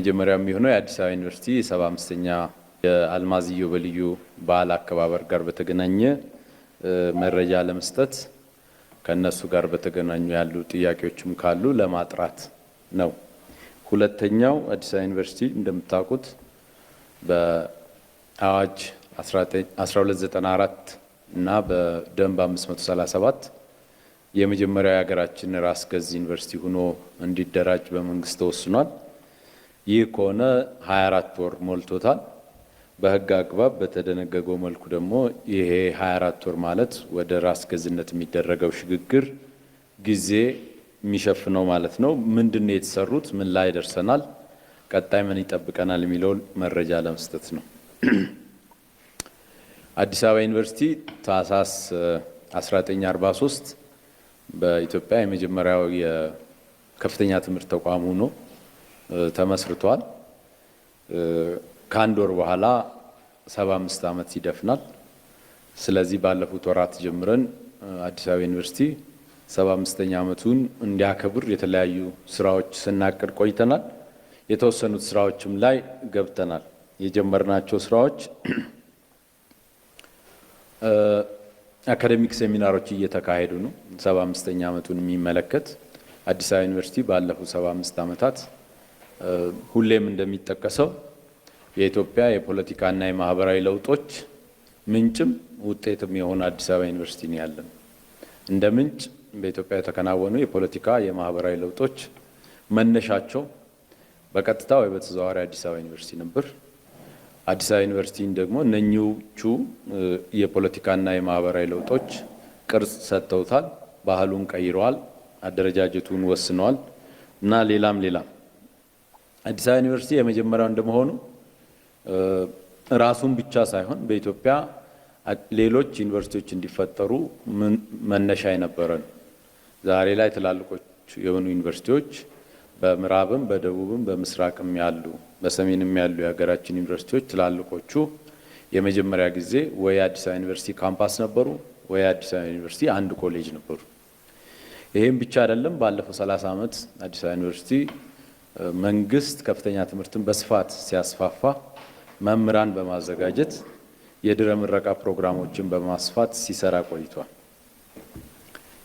መጀመሪያው የሚሆነው የአዲስ አበባ ዩኒቨርሲቲ 75ኛ የአልማዝ ኢዮቤልዩ በዓል አከባበር ጋር በተገናኘ መረጃ ለመስጠት ከነሱ ጋር በተገናኙ ያሉ ጥያቄዎችም ካሉ ለማጥራት ነው። ሁለተኛው አዲስ አበባ ዩኒቨርሲቲ እንደምታውቁት በአዋጅ 1294 እና በደንብ 537 የመጀመሪያው የሀገራችን ራስ ገዝ ዩኒቨርሲቲ ሆኖ እንዲደራጅ በመንግስት ተወስኗል። ይህ ከሆነ 24 ወር ሞልቶታል። በህግ አግባብ በተደነገገው መልኩ ደግሞ ይሄ 24 ወር ማለት ወደ ራስ ገዝነት የሚደረገው ሽግግር ጊዜ የሚሸፍነው ማለት ነው። ምንድነው የተሰሩት? ምን ላይ ደርሰናል? ቀጣይ ምን ይጠብቀናል የሚለውን መረጃ ለመስጠት ነው። አዲስ አበባ ዩኒቨርሲቲ ታህሳስ 1943 በኢትዮጵያ የመጀመሪያው የከፍተኛ ትምህርት ተቋም ሆኖ ተመስርቷል። ከአንድ ወር በኋላ 75 ዓመት ይደፍናል። ስለዚህ ባለፉት ወራት ጀምረን አዲስ አበባ ዩኒቨርሲቲ 75ኛ ዓመቱን እንዲያከብር የተለያዩ ስራዎች ስናቅድ ቆይተናል። የተወሰኑት ስራዎችም ላይ ገብተናል። የጀመርናቸው ስራዎች አካዴሚክ ሴሚናሮች እየተካሄዱ ነው። 75ኛ ዓመቱን የሚመለከት አዲስ አበባ ዩኒቨርሲቲ ባለፉት 75 ዓመታት ሁሌም እንደሚጠቀሰው የኢትዮጵያ የፖለቲካና የማህበራዊ ለውጦች ምንጭም ውጤትም የሆነ አዲስ አበባ ዩኒቨርሲቲ ነው ያለን። እንደ ምንጭ በኢትዮጵያ የተከናወኑ የፖለቲካ የማህበራዊ ለውጦች መነሻቸው በቀጥታ ወይ በተዘዋዋሪ አዲስ አበባ ዩኒቨርሲቲ ነበር። አዲስ አበባ ዩኒቨርሲቲን ደግሞ እነኚዎቹ የፖለቲካና የማህበራዊ ለውጦች ቅርጽ ሰጥተውታል፣ ባህሉን ቀይረዋል፣ አደረጃጀቱን ወስነዋል እና ሌላም አዲስ አበባ ዩኒቨርሲቲ የመጀመሪያው እንደመሆኑ ራሱን ብቻ ሳይሆን በኢትዮጵያ ሌሎች ዩኒቨርሲቲዎች እንዲፈጠሩ መነሻ የነበረን ዛሬ ላይ ትላልቆች የሆኑ ዩኒቨርሲቲዎች በምዕራብም በደቡብም በምስራቅም ያሉ በሰሜንም ያሉ የሀገራችን ዩኒቨርሲቲዎች ትላልቆቹ የመጀመሪያ ጊዜ ወይ አዲስ አበባ ዩኒቨርሲቲ ካምፓስ ነበሩ ወይ አዲስ አበባ ዩኒቨርሲቲ አንድ ኮሌጅ ነበሩ። ይሄም ብቻ አይደለም። ባለፈው 30 ዓመት አዲስ አበባ ዩኒቨርሲቲ መንግስት ከፍተኛ ትምህርትን በስፋት ሲያስፋፋ መምህራን በማዘጋጀት የድረ ምረቃ ፕሮግራሞችን በማስፋት ሲሰራ ቆይቷል።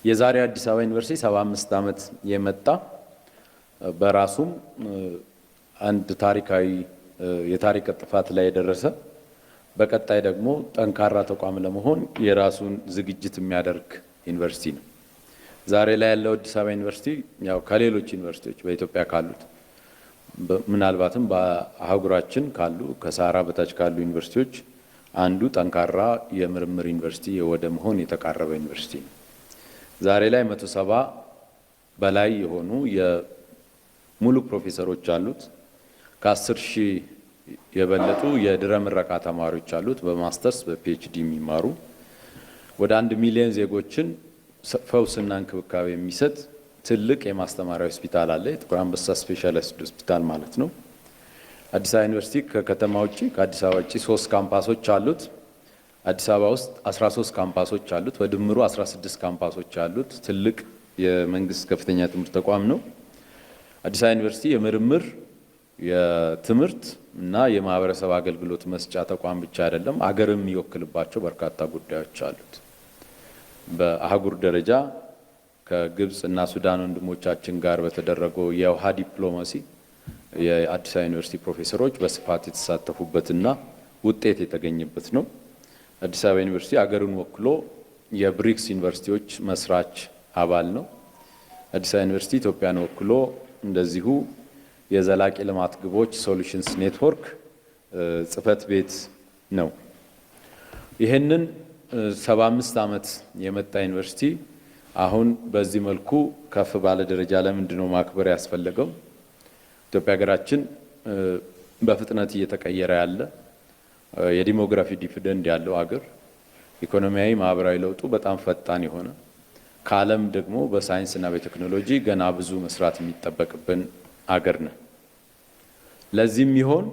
የዛሬ አዲስ አበባ ዩኒቨርሲቲ 75 ዓመት የመጣ በራሱም አንድ ታሪካዊ የታሪክ ጥፋት ላይ የደረሰ በቀጣይ ደግሞ ጠንካራ ተቋም ለመሆን የራሱን ዝግጅት የሚያደርግ ዩኒቨርሲቲ ነው። ዛሬ ላይ ያለው አዲስ አበባ ዩኒቨርሲቲ ያው ከሌሎች ዩኒቨርሲቲዎች በኢትዮጵያ ካሉት ምናልባትም በአህጉራችን ካሉ ከሳራ በታች ካሉ ዩኒቨርሲቲዎች አንዱ ጠንካራ የምርምር ዩኒቨርሲቲ ወደ መሆን የተቃረበ ዩኒቨርሲቲ ነው። ዛሬ ላይ 170 በላይ የሆኑ የሙሉ ፕሮፌሰሮች አሉት። ከ10,000 የበለጡ የድረ ምረቃ ተማሪዎች አሉት። በማስተርስ በፒኤችዲ የሚማሩ ወደ 1 ሚሊዮን ዜጎችን ፈውስና እንክብካቤ የሚሰጥ ትልቅ የማስተማሪያ ሆስፒታል አለ። የጥቁር አንበሳ ስፔሻላይዝድ ሆስፒታል ማለት ነው። አዲስ አበባ ዩኒቨርሲቲ ከከተማ ውጪ ከአዲስ አበባ ውጪ 3 ካምፓሶች አሉት። አዲስ አበባ ውስጥ 13 ካምፓሶች አሉት። በድምሩ 16 ካምፓሶች አሉት። ትልቅ የመንግስት ከፍተኛ ትምህርት ተቋም ነው። አዲስ አበባ ዩኒቨርሲቲ የምርምር የትምህርት እና የማህበረሰብ አገልግሎት መስጫ ተቋም ብቻ አይደለም፣ አገርም የሚወክልባቸው በርካታ ጉዳዮች አሉት። በአህጉር ደረጃ ከግብጽ እና ሱዳን ወንድሞቻችን ጋር በተደረገው የውሃ ዲፕሎማሲ የአዲስ አበባ ዩኒቨርሲቲ ፕሮፌሰሮች በስፋት የተሳተፉበትና ውጤት የተገኘበት ነው። አዲስ አበባ ዩኒቨርሲቲ አገርን ወክሎ የብሪክስ ዩኒቨርሲቲዎች መስራች አባል ነው። አዲስ አበባ ዩኒቨርሲቲ ኢትዮጵያን ወክሎ እንደዚሁ የዘላቂ ልማት ግቦች ሶሉሽንስ ኔትወርክ ጽህፈት ቤት ነው። ይህንን 75 ዓመት የመጣ ዩኒቨርሲቲ አሁን በዚህ መልኩ ከፍ ባለ ደረጃ ለምንድን ነው ማክበር ያስፈለገው? ኢትዮጵያ ሀገራችን በፍጥነት እየተቀየረ ያለ የዲሞግራፊ ዲቪደንድ ያለው ሀገር፣ ኢኮኖሚያዊ ማህበራዊ ለውጡ በጣም ፈጣን የሆነ ከዓለም ደግሞ በሳይንስና በቴክኖሎጂ ገና ብዙ መስራት የሚጠበቅብን አገር ነው። ለዚህም ይሆን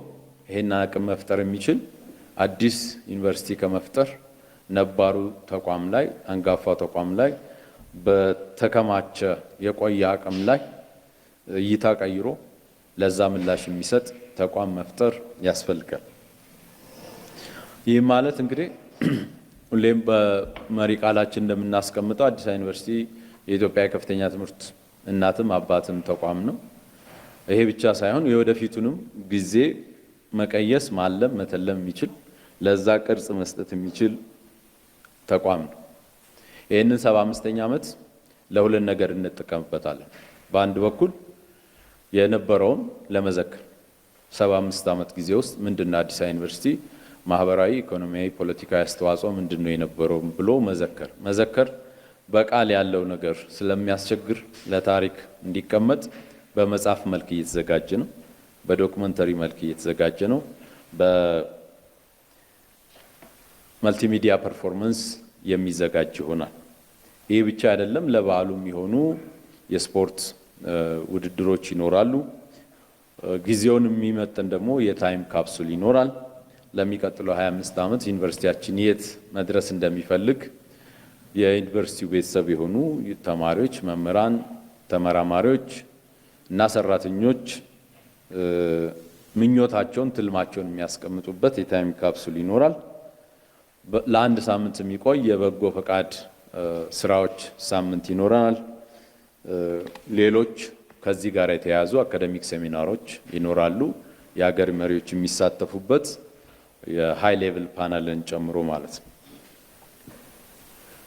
ይሄን አቅም መፍጠር የሚችል አዲስ ዩኒቨርሲቲ ከመፍጠር ነባሩ ተቋም ላይ አንጋፋው ተቋም ላይ በተከማቸ የቆየ አቅም ላይ እይታ ቀይሮ ለዛ ምላሽ የሚሰጥ ተቋም መፍጠር ያስፈልጋል። ይህ ማለት እንግዲህ ሁሌም በመሪ ቃላችን እንደምናስቀምጠው አዲስ አበባ ዩኒቨርሲቲ የኢትዮጵያ የከፍተኛ ትምህርት እናትም አባትም ተቋም ነው። ይሄ ብቻ ሳይሆን የወደፊቱንም ጊዜ መቀየስ፣ ማለም፣ መተለም የሚችል ለዛ ቅርጽ መስጠት የሚችል ተቋም ነው። ይህንን 75ኛ ዓመት ለሁለት ነገር እንጠቀምበታለን። በአንድ በኩል የነበረውን ለመዘከር 75 ዓመት ጊዜ ውስጥ ምንድነው አዲስ አበባ ዩኒቨርሲቲ ማህበራዊ፣ ኢኮኖሚያዊ፣ ፖለቲካዊ አስተዋጽኦ ምንድነው የነበረው ብሎ መዘከር በቃል ያለው ነገር ስለሚያስቸግር ለታሪክ እንዲቀመጥ በመጽሐፍ መልክ እየተዘጋጀ ነው። በዶክመንተሪ መልክ እየተዘጋጀ ነው። በመልቲሚዲያ ፐርፎርማንስ የሚዘጋጅ ይሆናል። ይህ ብቻ አይደለም። ለበዓሉ የሚሆኑ የስፖርት ውድድሮች ይኖራሉ። ጊዜውን የሚመጥን ደግሞ የታይም ካፕሱል ይኖራል። ለሚቀጥለው 25 ዓመት ዩኒቨርሲቲያችን የት መድረስ እንደሚፈልግ የዩኒቨርሲቲው ቤተሰብ የሆኑ ተማሪዎች፣ መምህራን፣ ተመራማሪዎች እና ሰራተኞች ምኞታቸውን፣ ትልማቸውን የሚያስቀምጡበት የታይም ካፕሱል ይኖራል። ለአንድ ሳምንት የሚቆይ የበጎ ፈቃድ ስራዎች ሳምንት ይኖረናል። ሌሎች ከዚህ ጋር የተያያዙ አካዳሚክ ሴሚናሮች ይኖራሉ። የሀገር መሪዎች የሚሳተፉበት የሃይ ሌቭል ፓናልን ጨምሮ ማለት ነው።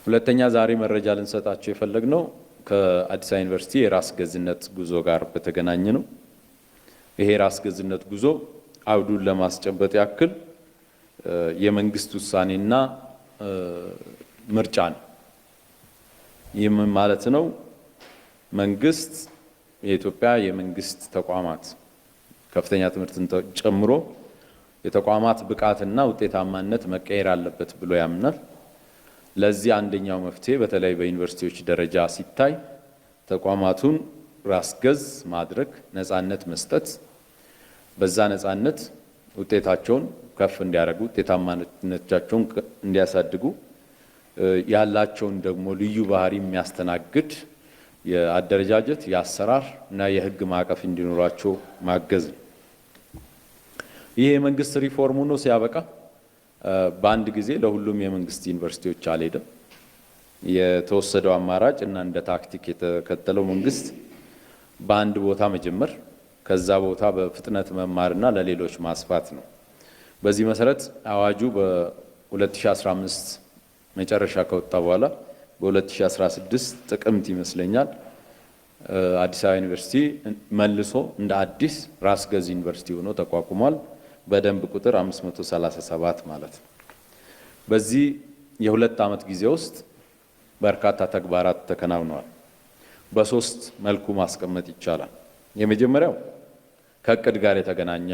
ሁለተኛ ዛሬ መረጃ ልንሰጣቸው የፈለግነው ከአዲስ አበባ ዩኒቨርሲቲ የራስ ገዝነት ጉዞ ጋር በተገናኘ ነው። ይሄ ራስ ገዝነት ጉዞ አውዱን ለማስጨበጥ ያክል የመንግስት ውሳኔና ምርጫ ነው። ይህም ማለት ነው መንግስት የኢትዮጵያ የመንግስት ተቋማት ከፍተኛ ትምህርትን ጨምሮ የተቋማት ብቃትና ውጤታማነት መቀየር አለበት ብሎ ያምናል። ለዚህ አንደኛው መፍትሄ በተለይ በዩኒቨርሲቲዎች ደረጃ ሲታይ ተቋማቱን ራስ ገዝ ማድረግ፣ ነፃነት መስጠት፣ በዛ ነፃነት ውጤታቸውን ከፍ እንዲያደርጉ፣ ውጤታማነታቸውን እንዲያሳድጉ፣ ያላቸውን ደግሞ ልዩ ባህሪ የሚያስተናግድ የአደረጃጀት፣ የአሰራር እና የህግ ማዕቀፍ እንዲኖራቸው ማገዝ ነው። ይህ የመንግስት ሪፎርም ሆኖ ሲያበቃ በአንድ ጊዜ ለሁሉም የመንግስት ዩኒቨርሲቲዎች አልሄደም። የተወሰደው አማራጭ እና እንደ ታክቲክ የተከተለው መንግስት በአንድ ቦታ መጀመር፣ ከዛ ቦታ በፍጥነት መማርና ለሌሎች ማስፋት ነው። በዚህ መሰረት አዋጁ በ2015 መጨረሻ ከወጣ በኋላ በ2016 ጥቅምት ይመስለኛል አዲስ አበባ ዩኒቨርሲቲ መልሶ እንደ አዲስ ራስ ገዝ ዩኒቨርሲቲ ሆኖ ተቋቁሟል። በደንብ ቁጥር 537 ማለት ነው። በዚህ የሁለት ዓመት ጊዜ ውስጥ በርካታ ተግባራት ተከናውነዋል። በሶስት መልኩ ማስቀመጥ ይቻላል። የመጀመሪያው ከእቅድ ጋር የተገናኘ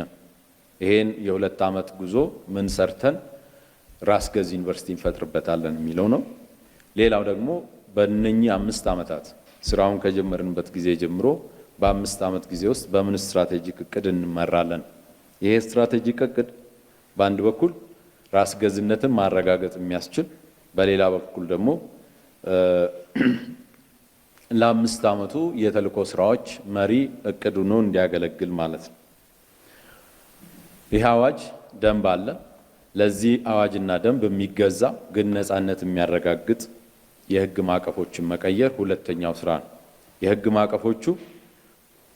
ይሄን የሁለት ዓመት ጉዞ ምን ሰርተን ራስ ገዝ ዩኒቨርሲቲ እንፈጥርበታለን የሚለው ነው። ሌላው ደግሞ በእነኚህ 5 ዓመታት ስራውን ከጀመርንበት ጊዜ ጀምሮ በ5 ዓመት ጊዜ ውስጥ በምን ስትራቴጂክ እቅድ እንመራለን። ይሄ ስትራቴጂክ እቅድ በአንድ በኩል ራስ ገዝነትን ማረጋገጥ የሚያስችል፣ በሌላ በኩል ደግሞ ለ5 ዓመቱ የተልእኮ ስራዎች መሪ እቅድ ሆኖ እንዲያገለግል ማለት ነው። ይህ አዋጅ ደንብ አለ። ለዚህ አዋጅና ደንብ የሚገዛ ግን ነፃነት የሚያረጋግጥ የህግ ማዕቀፎችን መቀየር ሁለተኛው ስራ ነው። የህግ ማዕቀፎቹ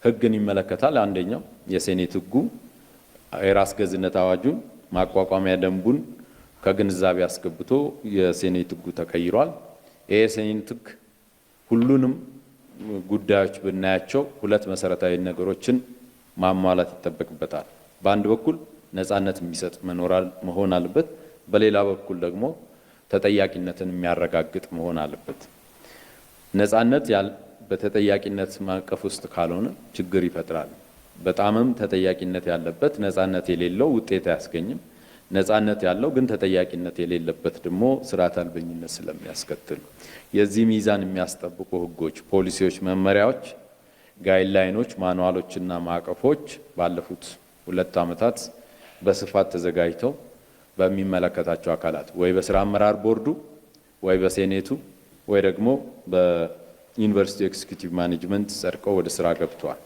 ህግን ይመለከታል። አንደኛው የሴኔት ህጉ የራስ ገዝነት አዋጁን ማቋቋሚያ ደንቡን ከግንዛቤ አስገብቶ የሴኔት ህጉ ተቀይሯል። ይሄ የሴኔት ህግ ሁሉንም ጉዳዮች ብናያቸው ሁለት መሰረታዊ ነገሮችን ማሟላት ይጠበቅበታል። በአንድ በኩል ነፃነት የሚሰጥ መሆን አለበት። በሌላ በኩል ደግሞ ተጠያቂነትን የሚያረጋግጥ መሆን አለበት። ነፃነት በተጠያቂነት ማዕቀፍ ውስጥ ካልሆነ ችግር ይፈጥራል። በጣምም ተጠያቂነት ያለበት ነፃነት የሌለው ውጤት አያስገኝም። ነፃነት ያለው ግን ተጠያቂነት የሌለበት ደግሞ ስርዓተ አልበኝነት ስለሚያስከትል የዚህ ሚዛን የሚያስጠብቁ ህጎች፣ ፖሊሲዎች፣ መመሪያዎች፣ ጋይድላይኖች፣ ማኑዋሎችና ማዕቀፎች ባለፉት 2 ዓመታት በስፋት ተዘጋጅተው በሚመለከታቸው አካላት ወይ በስራ አመራር ቦርዱ ወይ በሴኔቱ ወይ ደግሞ በዩኒቨርሲቲ ኤክስኪዩቲቭ ማኔጅመንት ጸድቀው ወደ ስራ ገብተዋል።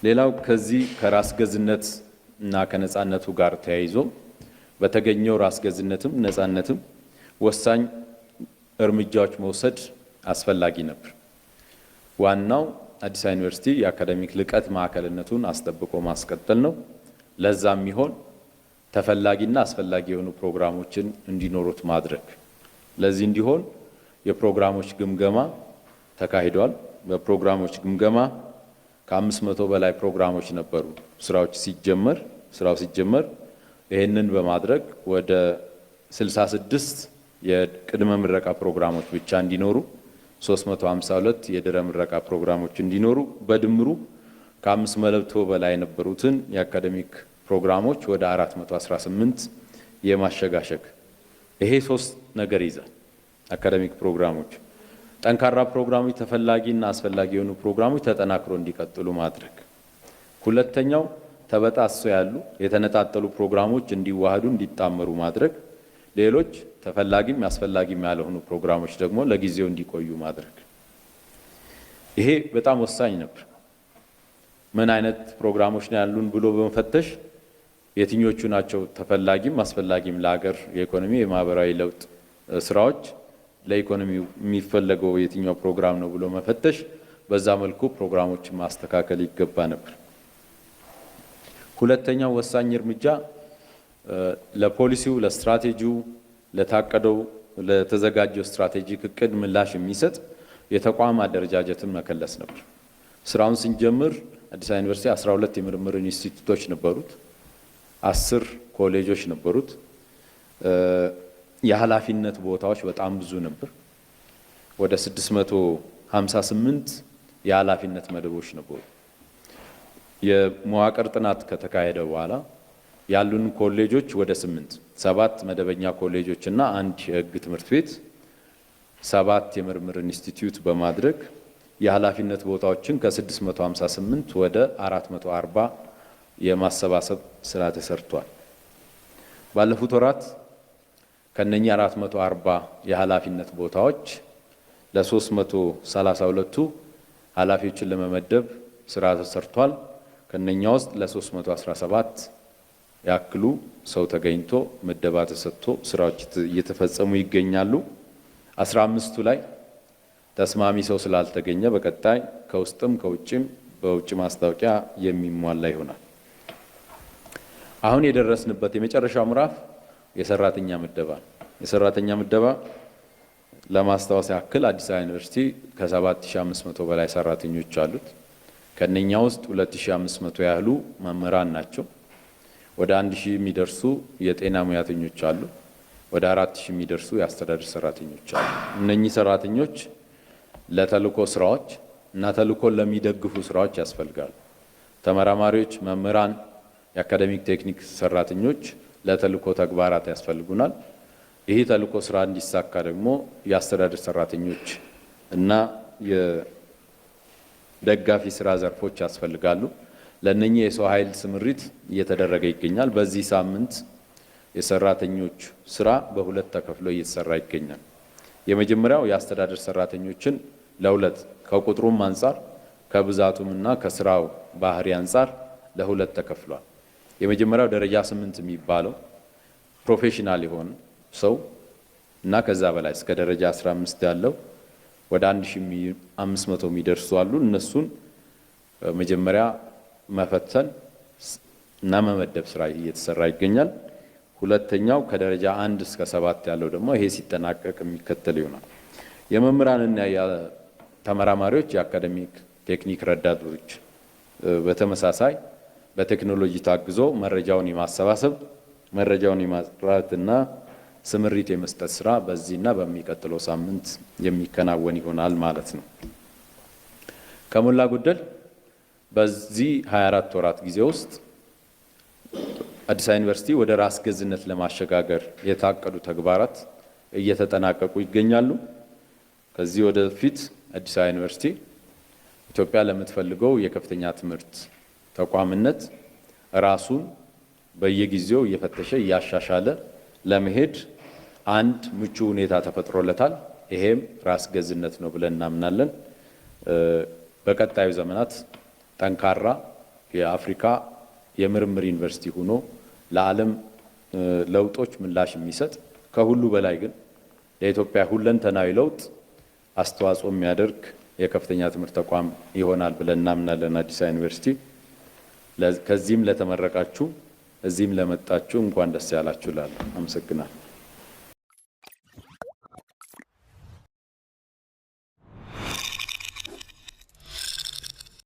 ሌላው ከዚህ ከራስ ገዝነት እና ከነጻነቱ ጋር ተያይዞ በተገኘው ራስ ገዝነትም ነጻነትም ወሳኝ እርምጃዎች መውሰድ አስፈላጊ ነበር። ዋናው አዲስ አበባ ዩኒቨርሲቲ የአካዳሚክ ልቀት ማዕከልነቱን አስጠብቆ ማስቀጠል ነው። ለዛም ይሆን ተፈላጊና አስፈላጊ የሆኑ ፕሮግራሞችን እንዲኖሩት ማድረግ። ለዚህ እንዲሆን የፕሮግራሞች ግምገማ ተካሂዷል። በፕሮግራሞች ግምገማ ከ500 በላይ ፕሮግራሞች ነበሩ። ስራው ሲጀመር ይህንን በማድረግ ወደ 66 የቅድመ ምረቃ ፕሮግራሞች ብቻ እንዲኖሩ 352 የድህረ ምረቃ ፕሮግራሞች እንዲኖሩ በድምሩ ከ500 በላይ የነበሩትን የአካዳሚክ ፕሮግራሞች ወደ 418 የማሸጋሸግ ይሄ 3 ነገር ይዛል። አካዳሚክ ፕሮግራሞች ጠንካራ ፕሮግራሞች፣ ተፈላጊና አስፈላጊ የሆኑ ፕሮግራሞች ተጠናክሮ እንዲቀጥሉ ማድረግ። ሁለተኛው ተበጣጥሰው ያሉ የተነጣጠሉ ፕሮግራሞች እንዲዋሃዱ እንዲጣመሩ ማድረግ። ሌሎች ተፈላጊም አስፈላጊም ያልሆኑ ፕሮግራሞች ደግሞ ለጊዜው እንዲቆዩ ማድረግ። ይሄ በጣም ወሳኝ ነበር። ምን አይነት ፕሮግራሞች ነው ያሉን ብሎ በመፈተሽ የትኞቹ ናቸው ተፈላጊም አስፈላጊም ለሀገር የኢኮኖሚ የማህበራዊ ለውጥ ስራዎች ለኢኮኖሚው የሚፈለገው የትኛው ፕሮግራም ነው ብሎ መፈተሽ፣ በዛ መልኩ ፕሮግራሞችን ማስተካከል ይገባ ነበር። ሁለተኛው ወሳኝ እርምጃ ለፖሊሲው፣ ለስትራቴጂው፣ ለታቀደው ለተዘጋጀው ስትራቴጂክ እቅድ ምላሽ የሚሰጥ የተቋም አደረጃጀትን መከለስ ነበር። ስራውን ስንጀምር አዲስ አበባ ዩኒቨርሲቲ 12 የምርምር ኢንስቲትዩቶች ነበሩት፣ 10 ኮሌጆች ነበሩት። የኃላፊነት ቦታዎች በጣም ብዙ ነበር። ወደ 658 የኃላፊነት መደቦች ነበሩ። የመዋቅር ጥናት ከተካሄደ በኋላ ያሉን ኮሌጆች ወደ 7 መደበኛ ኮሌጆች እና 1 የህግ ትምህርት ቤት 7 የምርምር ኢንስቲትዩት በማድረግ የኃላፊነት ቦታዎችን ከ658 ወደ 440 የማሰባሰብ ስራ ተሰርቷል። ባለፉት ወራት ከነኛ 440 የኃላፊነት ቦታዎች ለ332ቱ ኃላፊዎችን ለመመደብ ስራ ተሰርቷል። ከነኛ ውስጥ ለ317 ያክሉ ሰው ተገኝቶ ምደባ ተሰጥቶ ስራዎች እየተፈጸሙ ይገኛሉ። 15ቱ ላይ ተስማሚ ሰው ስላልተገኘ በቀጣይ ከውስጥም ከውጭም በውጭ ማስታወቂያ የሚሟላ ይሆናል። አሁን የደረስንበት የመጨረሻው ምዕራፍ የሰራተኛ ምደባ ነው። የሰራተኛ ምደባ ለማስታወስ ያክል አዲስ አበባ ዩኒቨርሲቲ ከ7500 በላይ ሰራተኞች አሉት። ከነኛ ውስጥ 2500 ያህሉ መምህራን ናቸው። ወደ 1000 የሚደርሱ የጤና ሙያተኞች አሉ። ወደ 4000 የሚደርሱ የአስተዳደር ሰራተኞች አሉ። እነኚህ ሰራተኞች ለተልእኮ ስራዎች እና ተልእኮን ለሚደግፉ ስራዎች ያስፈልጋሉ። ተመራማሪዎች፣ መምህራን፣ የአካዳሚክ ቴክኒክ ሰራተኞች ለተልእኮ ተግባራት ያስፈልጉናል። ይህ ተልእኮ ስራ እንዲሳካ ደግሞ የአስተዳደር ሰራተኞች እና የደጋፊ ስራ ዘርፎች ያስፈልጋሉ። ለእነኚህ የሰው ኃይል ስምሪት እየተደረገ ይገኛል። በዚህ ሳምንት የሰራተኞች ስራ በሁለት ተከፍሎ እየተሰራ ይገኛል። የመጀመሪያው የአስተዳደር ሰራተኞችን ለሁለት ከቁጥሩም አንጻር ከብዛቱም እና ከስራው ባህሪ አንጻር ለሁለት ተከፍሏል። የመጀመሪያው ደረጃ 8 የሚባለው ፕሮፌሽናል የሆነ ሰው እና ከዛ በላይ እስከ ደረጃ 15 ያለው ወደ 1500 የሚደርሱ አሉ። እነሱን መጀመሪያ መፈተን እና መመደብ ስራ እየተሰራ ይገኛል። ሁለተኛው ከደረጃ 1 እስከ 7 ያለው ደግሞ ይሄ ሲጠናቀቅ የሚከተል ይሆናል። የመምህራንና የተመራማሪዎች የአካዳሚክ ቴክኒክ ረዳቶች በተመሳሳይ በቴክኖሎጂ ታግዞ መረጃውን የማሰባሰብ መረጃውን የማጥራትና ስምሪት የመስጠት ስራ በዚህና በሚቀጥለው ሳምንት የሚከናወን ይሆናል ማለት ነው። ከሞላ ጎደል በዚህ 24 ወራት ጊዜ ውስጥ አዲስ አበባ ዩኒቨርሲቲ ወደ ራስ ገዝነት ለማሸጋገር የታቀዱ ተግባራት እየተጠናቀቁ ይገኛሉ። ከዚህ ወደፊት አዲስ አበባ ዩኒቨርሲቲ ኢትዮጵያ ለምትፈልገው የከፍተኛ ትምህርት ተቋምነት ራሱን በየጊዜው እየፈተሸ እያሻሻለ ለመሄድ አንድ ምቹ ሁኔታ ተፈጥሮለታል። ይሄም ራስ ገዝነት ነው ብለን እናምናለን። በቀጣዩ ዘመናት ጠንካራ የአፍሪካ የምርምር ዩኒቨርሲቲ ሆኖ ለዓለም ለውጦች ምላሽ የሚሰጥ ከሁሉ በላይ ግን ለኢትዮጵያ ሁለንተናዊ ለውጥ አስተዋጽኦ የሚያደርግ የከፍተኛ ትምህርት ተቋም ይሆናል ብለን እናምናለን። አዲስ አበባ ዩኒቨርሲቲ ከዚህም ለተመረቃችሁ እዚህም ለመጣችሁ እንኳን ደስ ያላችሁ እላለሁ። አመሰግናለሁ።